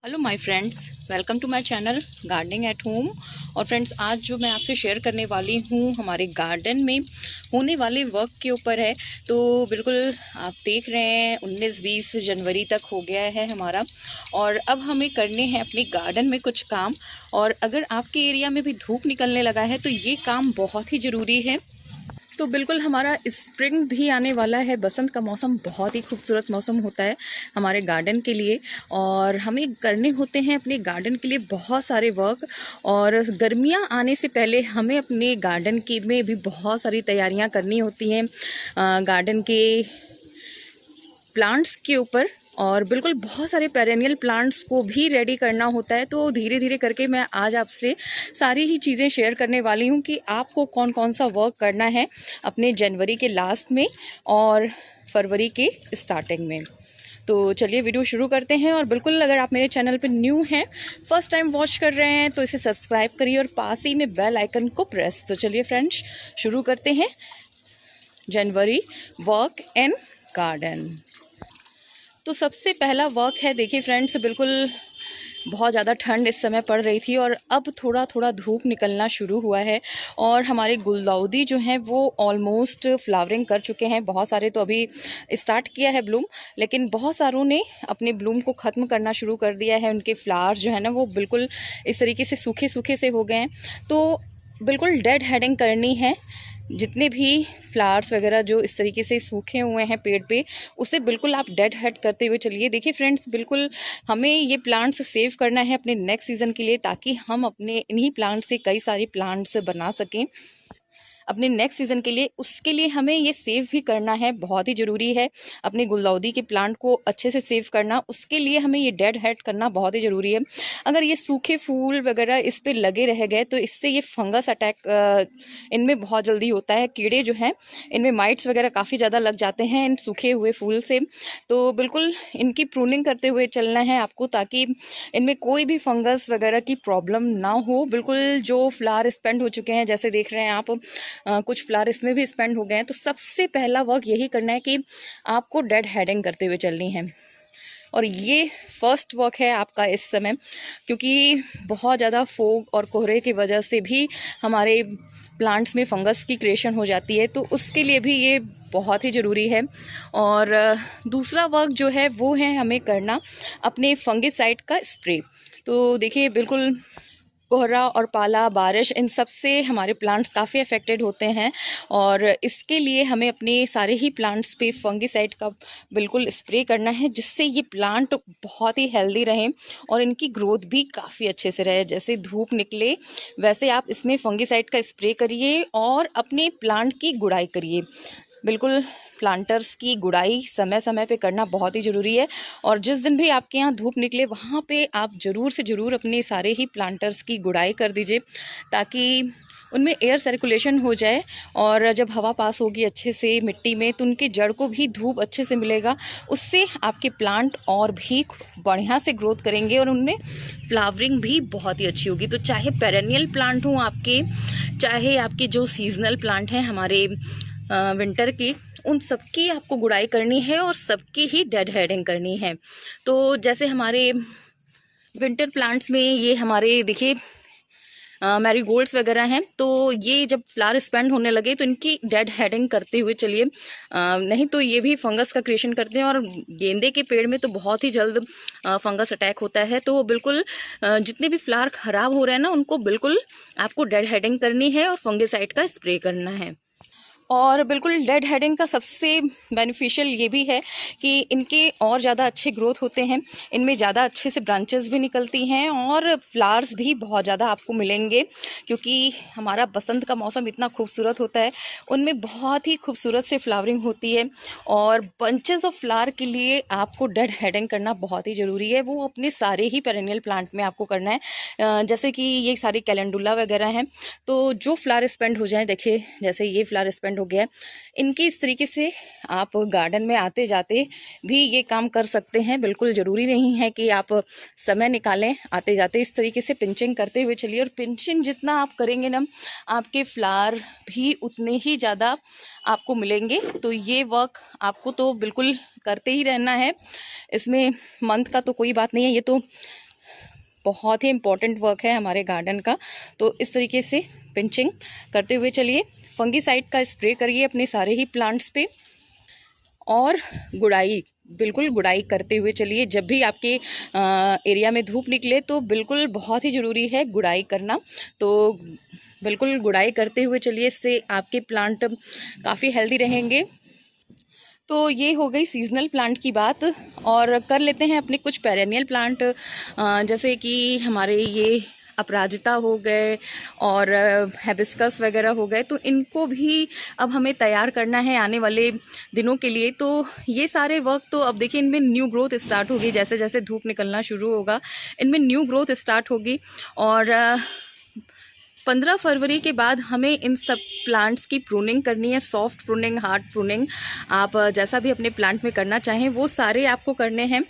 Hello my friends, welcome to my channel gardening at home. और friends, आज जो मैं आपसे शेयर करने वाली हूँ हमारे गार्डन में होने वाले वर्क के ऊपर है। तो बिल्कुल आप देख रहे हैं 19-20 जनवरी तक हो गया है हमारा, और अब हमें करने हैं अपने गार्डन में कुछ काम। और अगर आपके एरिया में भी धूप निकलने लगा है तो ये काम बहुत ही ज़रूरी है। तो बिल्कुल हमारा स्प्रिंग भी आने वाला है। बसंत का मौसम बहुत ही खूबसूरत मौसम होता है हमारे गार्डन के लिए, और हमें करने होते हैं अपने गार्डन के लिए बहुत सारे वर्क। और गर्मियां आने से पहले हमें अपने गार्डन की में भी बहुत सारी तैयारियां करनी होती हैं गार्डन के प्लांट्स के ऊपर। और बिल्कुल बहुत सारे पेरेनियल प्लांट्स को भी रेडी करना होता है। तो धीरे धीरे करके मैं आज आपसे सारी ही चीज़ें शेयर करने वाली हूँ कि आपको कौन कौन सा वर्क करना है अपने जनवरी के लास्ट में और फरवरी के स्टार्टिंग में। तो चलिए वीडियो शुरू करते हैं। और बिल्कुल अगर आप मेरे चैनल पर न्यू हैं, फर्स्ट टाइम वॉच कर रहे हैं, तो इसे सब्सक्राइब करिए और पास ही में बेल आइकन को प्रेस। तो चलिए फ्रेंड्स, शुरू करते हैं जनवरी वर्क इन गार्डन। तो सबसे पहला वर्क है, देखिए फ्रेंड्स, बिल्कुल बहुत ज़्यादा ठंड इस समय पड़ रही थी और अब थोड़ा थोड़ा धूप निकलना शुरू हुआ है। और हमारे गुलदाउदी जो हैं वो ऑलमोस्ट फ्लावरिंग कर चुके हैं। बहुत सारे तो अभी स्टार्ट किया है ब्लूम, लेकिन बहुत सारों ने अपने ब्लूम को ख़त्म करना शुरू कर दिया है। उनके फ्लावर्स जो है ना वो बिल्कुल इस तरीके से सूखे सूखे से हो गए हैं। तो बिल्कुल डेड हेडिंग करनी है। जितने भी फ्लावर्स वगैरह जो इस तरीके से सूखे हुए हैं पेड़ पे, उसे बिल्कुल आप डेड हेड करते हुए चलिए। देखिए फ्रेंड्स, बिल्कुल हमें ये प्लांट्स सेव करना है अपने नेक्स्ट सीज़न के लिए, ताकि हम अपने इन्हीं प्लांट्स से कई सारे प्लांट्स बना सकें अपने नेक्स्ट सीज़न के लिए। उसके लिए हमें ये सेव भी करना है, बहुत ही ज़रूरी है अपने गुलदाउदी के प्लांट को अच्छे से सेव करना। उसके लिए हमें ये डेड हेड करना बहुत ही ज़रूरी है। अगर ये सूखे फूल वगैरह इस पर लगे रह गए तो इससे ये फंगस अटैक इनमें बहुत जल्दी होता है। कीड़े जो हैं इनमें माइट्स वगैरह काफ़ी ज़्यादा लग जाते हैं इन सूखे हुए फूल से। तो बिल्कुल इनकी प्रूनिंग करते हुए चलना है आपको, ताकि इनमें कोई भी फंगस वगैरह की प्रॉब्लम ना हो। बिल्कुल जो फ्लावर स्पेंड हो चुके हैं, जैसे देख रहे हैं आप, कुछ फ्लावर इसमें भी स्पेंड हो गए हैं। तो सबसे पहला वर्क यही करना है कि आपको डेड हेडिंग करते हुए चलनी है। और ये फर्स्ट वर्क है आपका इस समय, क्योंकि बहुत ज़्यादा फोग और कोहरे की वजह से भी हमारे प्लांट्स में फंगस की क्रिएशन हो जाती है। तो उसके लिए भी ये बहुत ही ज़रूरी है। और दूसरा वर्क जो है वो है हमें करना अपने फंगिसाइड का स्प्रे। तो देखिए, बिल्कुल कोहरा और पाला, बारिश, इन सब से हमारे प्लांट्स काफ़ी अफेक्टेड होते हैं। और इसके लिए हमें अपने सारे ही प्लांट्स पे फंगिसाइड का बिल्कुल स्प्रे करना है, जिससे ये प्लांट बहुत ही हेल्दी रहें और इनकी ग्रोथ भी काफ़ी अच्छे से रहे। जैसे धूप निकले वैसे आप इसमें फंगिसाइड का स्प्रे करिए और अपने प्लांट की गुड़ाई करिए। बिल्कुल प्लांटर्स की गुड़ाई समय समय पे करना बहुत ही ज़रूरी है। और जिस दिन भी आपके यहाँ धूप निकले वहाँ पे आप ज़रूर से ज़रूर अपने सारे ही प्लांटर्स की गुड़ाई कर दीजिए, ताकि उनमें एयर सर्कुलेशन हो जाए। और जब हवा पास होगी अच्छे से मिट्टी में, तो उनके जड़ को भी धूप अच्छे से मिलेगा। उससे आपके प्लांट और भी बढ़िया से ग्रोथ करेंगे और उनमें फ्लावरिंग भी बहुत ही अच्छी होगी। तो चाहे पेरेनियल प्लांट हों आपके, चाहे आपके जो सीजनल प्लांट हैं हमारे विंटर के, उन सबकी आपको गुड़ाई करनी है और सबकी ही डेड हेडिंग करनी है। तो जैसे हमारे विंटर प्लांट्स में ये हमारे देखिए मैरीगोल्ड्स वगैरह हैं, तो ये जब फ्लावर स्पेंड होने लगे तो इनकी डेड हेडिंग करते हुए चलिए, नहीं तो ये भी फंगस का क्रिएशन करते हैं। और गेंदे के पेड़ में तो बहुत ही जल्द फंगस अटैक होता है। तो बिल्कुल जितने भी फ्लावर ख़राब हो रहे हैं ना, उनको बिल्कुल आपको डेड हेडिंग करनी है और फंगिसाइड का स्प्रे करना है। और बिल्कुल डेड हेडिंग का सबसे बेनिफिशियल ये भी है कि इनके और ज़्यादा अच्छे ग्रोथ होते हैं, इनमें ज़्यादा अच्छे से ब्रांचेस भी निकलती हैं और फ्लावर्स भी बहुत ज़्यादा आपको मिलेंगे। क्योंकि हमारा बसंत का मौसम इतना खूबसूरत होता है, उनमें बहुत ही खूबसूरत से फ्लावरिंग होती है। और बंचेस ऑफ फ्लावर के लिए आपको डेड हेडिंग करना बहुत ही ज़रूरी है। वो अपने सारे ही पेरेनियल प्लांट में आपको करना है। जैसे कि ये सारे कैलेंडुला वगैरह हैं, तो जो फ्लावर स्पेंड हो जाए, देखिए जैसे ये फ्लावर स्पेंड हो गया, इनकी इस तरीके से आप गार्डन में आते जाते भी ये काम कर सकते हैं। बिल्कुल ज़रूरी नहीं है कि आप समय निकालें, आते जाते इस तरीके से पिंचिंग करते हुए चलिए। और पिंचिंग जितना आप करेंगे ना, आपके फ्लावर भी उतने ही ज़्यादा आपको मिलेंगे। तो ये वर्क आपको तो बिल्कुल करते ही रहना है। इसमें मंथ का तो कोई बात नहीं है, ये तो बहुत ही इम्पॉर्टेंट वर्क है हमारे गार्डन का। तो इस तरीके से पिंचिंग करते हुए चलिए, फंगीसाइड का स्प्रे करिए अपने सारे ही प्लांट्स पे, और गुड़ाई, बिल्कुल गुड़ाई करते हुए चलिए। जब भी आपके एरिया में धूप निकले तो बिल्कुल बहुत ही ज़रूरी है गुड़ाई करना। तो बिल्कुल गुड़ाई करते हुए चलिए, इससे आपके प्लांट काफ़ी हेल्दी रहेंगे। तो ये हो गई सीजनल प्लांट की बात, और कर लेते हैं अपने कुछ पेरेनियल प्लांट, जैसे कि हमारे ये अपराजिता हो गए और हिबिस्कस वगैरह हो गए। तो इनको भी अब हमें तैयार करना है आने वाले दिनों के लिए। तो ये सारे वर्क तो अब देखिए, इनमें न्यू ग्रोथ स्टार्ट होगी, जैसे जैसे धूप निकलना शुरू होगा इनमें न्यू ग्रोथ स्टार्ट होगी। और 15 फरवरी के बाद हमें इन सब प्लांट्स की प्रूनिंग करनी है, सॉफ्ट प्रूनिंग, हार्ड प्रूनिंग, आप जैसा भी अपने प्लांट में करना चाहें वो सारे आपको करने हैं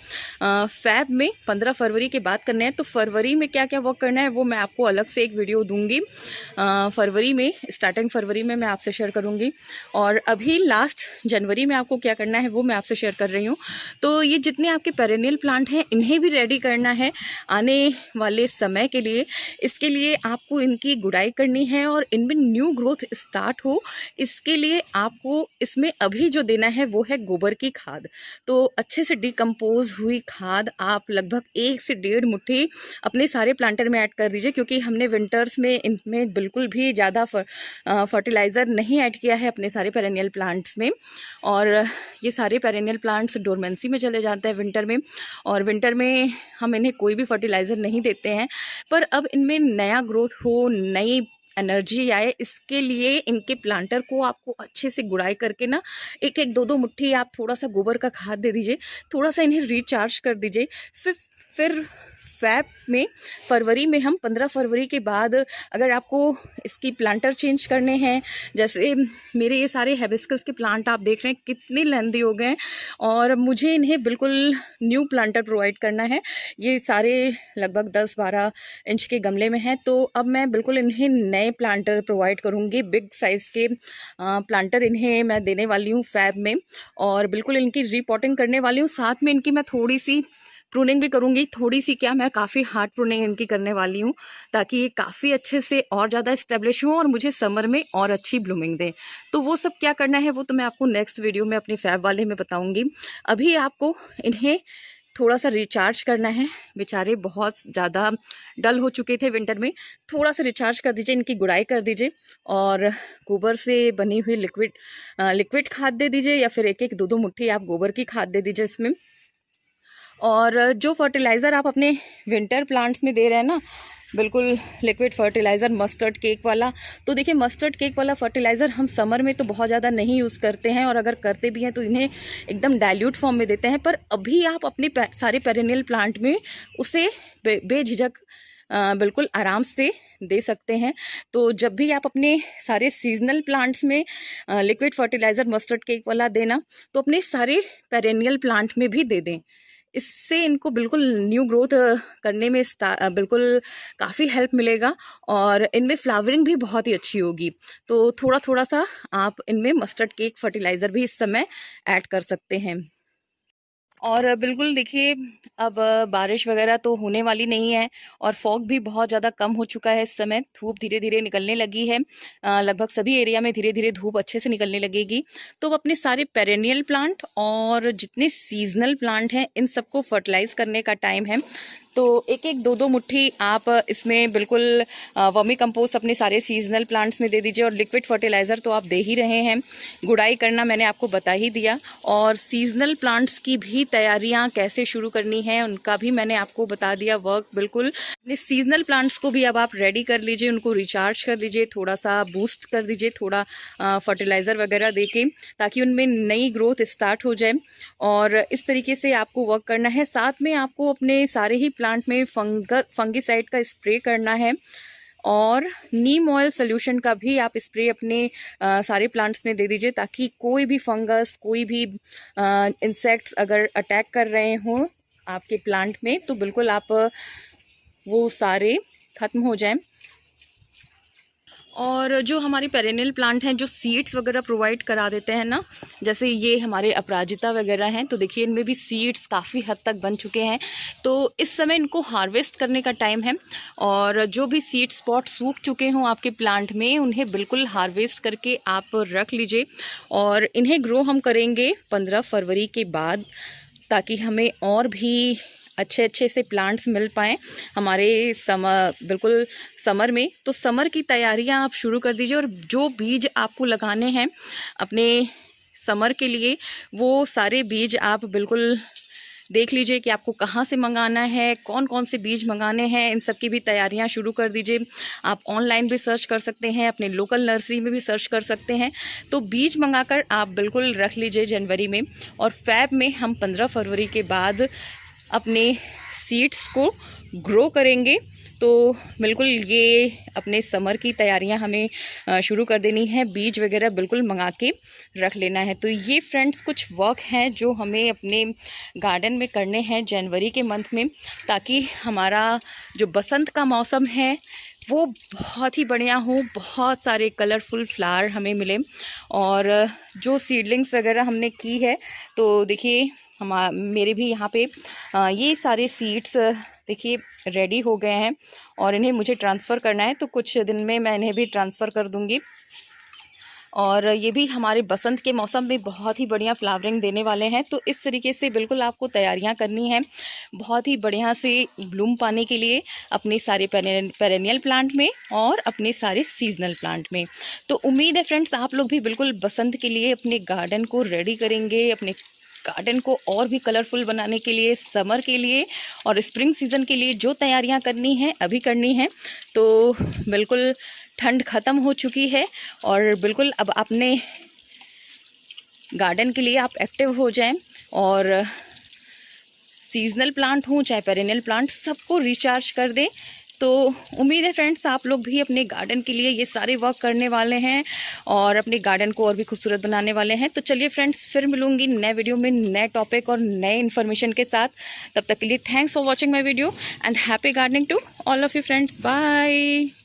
फैब में। 15 फरवरी के बाद करने हैं। तो फरवरी में क्या क्या वर्क करना है वो मैं आपको अलग से एक वीडियो दूंगी, फरवरी में, स्टार्टिंग फरवरी में मैं आपसे शेयर करूंगी। और अभी लास्ट जनवरी में आपको क्या करना है वो मैं आपसे शेयर कर रही हूँ। तो ये जितने आपके पेरेनियल प्लांट हैं इन्हें भी रेडी करना है आने वाले समय के लिए। इसके लिए आपको इनकी गुड़ाई करनी है और इनमें न्यू ग्रोथ स्टार्ट हो, इसके लिए आपको इसमें अभी जो देना है वो है गोबर की खाद। तो अच्छे से डिकम्पोज हुई खाद आप लगभग 1 से 1.5 मुट्ठी अपने सारे प्लांटर में ऐड कर दीजिए, क्योंकि हमने विंटर्स में इनमें बिल्कुल भी ज़्यादा फर्टिलाइज़र नहीं ऐड किया है अपने सारे पेरेनियल प्लांट्स में। और ये सारे पेरेनियल प्लांट्स डोरमेंसी में चले जाते हैं विंटर में, और विंटर में हम इन्हें कोई भी फर्टिलाइज़र नहीं देते हैं। पर अब इनमें नया ग्रोथ हो, नई एनर्जी आए, इसके लिए इनके प्लांटर को आपको अच्छे से गुड़ाई करके ना 1-1, 2-2 मुट्ठी आप थोड़ा सा गोबर का खाद दे दीजिए, थोड़ा सा इन्हें रिचार्ज कर दीजिए। फिर फैब में, फरवरी में, हम 15 फरवरी के बाद अगर आपको इसकी प्लांटर चेंज करने हैं, जैसे मेरे ये सारे हिबिस्कस के प्लांट आप देख रहे हैं कितने लेंदी हो गए हैं, और मुझे इन्हें बिल्कुल न्यू प्लांटर प्रोवाइड करना है। ये सारे लगभग 10-12 इंच के गमले में हैं, तो अब मैं बिल्कुल इन्हें नए प्लांटर प्रोवाइड करूँगी, बिग साइज़ के प्लांटर इन्हें मैं देने वाली हूँ फैब में, और बिल्कुल इनकी रिपोर्टिंग करने वाली हूँ। साथ में इनकी मैं थोड़ी सी प्रूनिंग भी करूँगी, थोड़ी सी क्या, मैं काफ़ी हार्ड प्रूनिंग इनकी करने वाली हूँ, ताकि ये काफ़ी अच्छे से और ज़्यादा इस्टेब्लिश हो और मुझे समर में और अच्छी ब्लूमिंग दें। तो वो सब क्या करना है वो तो मैं आपको नेक्स्ट वीडियो में अपने फैब वाले में बताऊँगी। अभी आपको इन्हें थोड़ा सा रिचार्ज करना है, बेचारे बहुत ज़्यादा डल हो चुके थे विंटर में, थोड़ा सा रिचार्ज कर दीजिए, इनकी गुड़ाई कर दीजिए, और गोबर से बनी हुई लिक्विड खाद दे दीजिए, या फिर 1-1, 2-2 मुट्ठी आप गोबर की खाद दे दीजिए इसमें। और जो फर्टिलाइज़र आप अपने विंटर प्लांट्स में दे रहे हैं ना, बिल्कुल लिक्विड फर्टिलाइज़र मस्टर्ड केक वाला, तो देखिए मस्टर्ड केक वाला फर्टिलाइज़र हम समर में तो बहुत ज़्यादा नहीं यूज़ करते हैं, और अगर करते भी हैं तो इन्हें एकदम डाइल्यूट फॉर्म में देते हैं। पर अभी आप अपने सारे पेरेनियल प्लांट में उसे बेझिझक बिल्कुल आराम से दे सकते हैं। तो जब भी आप अपने सारे सीजनल प्लांट्स में लिक्विड फर्टिलाइज़र मस्टर्ड केक वाला देना, तो अपने सारे पेरेनियल प्लांट में भी दे दें। इससे इनको बिल्कुल न्यू ग्रोथ करने में बिल्कुल काफ़ी हेल्प मिलेगा, और इनमें फ्लावरिंग भी बहुत ही अच्छी होगी। तो थोड़ा थोड़ा सा आप इनमें मस्टर्ड केक फर्टिलाइज़र भी इस समय ऐड कर सकते हैं। और बिल्कुल देखिए, अब बारिश वगैरह तो होने वाली नहीं है, और फॉग भी बहुत ज़्यादा कम हो चुका है इस समय, धूप धीरे धीरे निकलने लगी है, लगभग सभी एरिया में धीरे धीरे धूप अच्छे से निकलने लगेगी। तो अब अपने सारे पेरेनियल प्लांट और जितने सीजनल प्लांट हैं इन सबको फर्टिलाइज करने का टाइम है। तो 1-1, 2-2 मुट्ठी आप इसमें बिल्कुल वर्मी कंपोस्ट अपने सारे सीजनल प्लांट्स में दे दीजिए, और लिक्विड फर्टिलाइज़र तो आप दे ही रहे हैं, गुड़ाई करना मैंने आपको बता ही दिया, और सीजनल प्लांट्स की भी तैयारियां कैसे शुरू करनी है उनका भी मैंने आपको बता दिया वर्क। बिल्कुल अपने सीजनल प्लांट्स को भी अब आप रेडी कर लीजिए, उनको रिचार्ज कर लीजिए, थोड़ा सा बूस्ट कर दीजिए, थोड़ा फर्टिलाइज़र वगैरह दे के, ताकि उनमें नई ग्रोथ स्टार्ट हो जाए। और इस तरीके से आपको वर्क करना है। साथ में आपको अपने सारे ही प्लांट में फंगीसाइड का स्प्रे करना है, और नीम ऑयल सोल्यूशन का भी आप स्प्रे अपने सारे प्लांट्स में दे दीजिए, ताकि कोई भी फंगस, कोई भी इंसेक्ट्स अगर अटैक कर रहे हों आपके प्लांट में, तो बिल्कुल आप वो सारे ख़त्म हो जाएं। और जो हमारे पेरेनियल प्लांट हैं जो सीड्स वगैरह प्रोवाइड करा देते हैं ना, जैसे ये हमारे अपराजिता वगैरह हैं, तो देखिए इनमें भी सीड्स काफ़ी हद तक बन चुके हैं। तो इस समय इनको हार्वेस्ट करने का टाइम है और जो भी सीड स्पॉट सूख चुके हों आपके प्लांट में उन्हें बिल्कुल हार्वेस्ट करके आप रख लीजिए। और इन्हें ग्रो हम करेंगे 15 फरवरी के बाद, ताकि हमें और भी अच्छे अच्छे से प्लांट्स मिल पाएँ हमारे बिल्कुल समर में। तो समर की तैयारियां आप शुरू कर दीजिए और जो बीज आपको लगाने हैं अपने समर के लिए वो सारे बीज आप बिल्कुल देख लीजिए कि आपको कहाँ से मंगाना है, कौन कौन से बीज मंगाने हैं, इन सब की भी तैयारियां शुरू कर दीजिए। आप ऑनलाइन भी सर्च कर सकते हैं, अपने लोकल नर्सरी में भी सर्च कर सकते हैं। तो बीज मंगाकर आप बिल्कुल रख लीजिए जनवरी में, और फ़ेब में हम 15 फरवरी के बाद अपने सीड्स को ग्रो करेंगे। तो बिल्कुल ये अपने समर की तैयारियां हमें शुरू कर देनी है, बीज वगैरह बिल्कुल मंगा के रख लेना है। तो ये फ्रेंड्स कुछ वर्क हैं जो हमें अपने गार्डन में करने हैं जनवरी के मंथ में, ताकि हमारा जो बसंत का मौसम है वो बहुत ही बढ़िया हो, बहुत सारे कलरफुल फ्लावर हमें मिले। और जो सीडलिंग्स वगैरह हमने की है, तो देखिए मेरे भी यहाँ पे ये सारे सीड्स देखिए रेडी हो गए हैं और इन्हें मुझे ट्रांसफ़र करना है, तो कुछ दिन में मैं इन्हें भी ट्रांसफ़र कर दूँगी। और ये भी हमारे बसंत के मौसम में बहुत ही बढ़िया फ्लावरिंग देने वाले हैं। तो इस तरीके से बिल्कुल आपको तैयारियां करनी है बहुत ही बढ़िया से ब्लूम पाने के लिए अपने सारे पेरेनियल प्लांट में और अपने सारे सीजनल प्लांट में। तो उम्मीद है फ्रेंड्स आप लोग भी बिल्कुल बसंत के लिए अपने गार्डन को रेडी करेंगे, अपने गार्डन को और भी कलरफुल बनाने के लिए, समर के लिए और स्प्रिंग सीज़न के लिए जो तैयारियां करनी है अभी करनी है। तो बिल्कुल ठंड ख़त्म हो चुकी है और बिल्कुल अब अपने गार्डन के लिए आप एक्टिव हो जाएं और सीजनल प्लांट हो चाहे पेरेनियल प्लांट, सबको रिचार्ज कर दें। तो उम्मीद है फ्रेंड्स आप लोग भी अपने गार्डन के लिए ये सारे वर्क करने वाले हैं और अपने गार्डन को और भी खूबसूरत बनाने वाले हैं। तो चलिए फ्रेंड्स फिर मिलूंगी नए वीडियो में नए टॉपिक और नए इन्फॉर्मेशन के साथ। तब तक के लिए thanks for watching my video and happy gardening to all of you friends. Bye.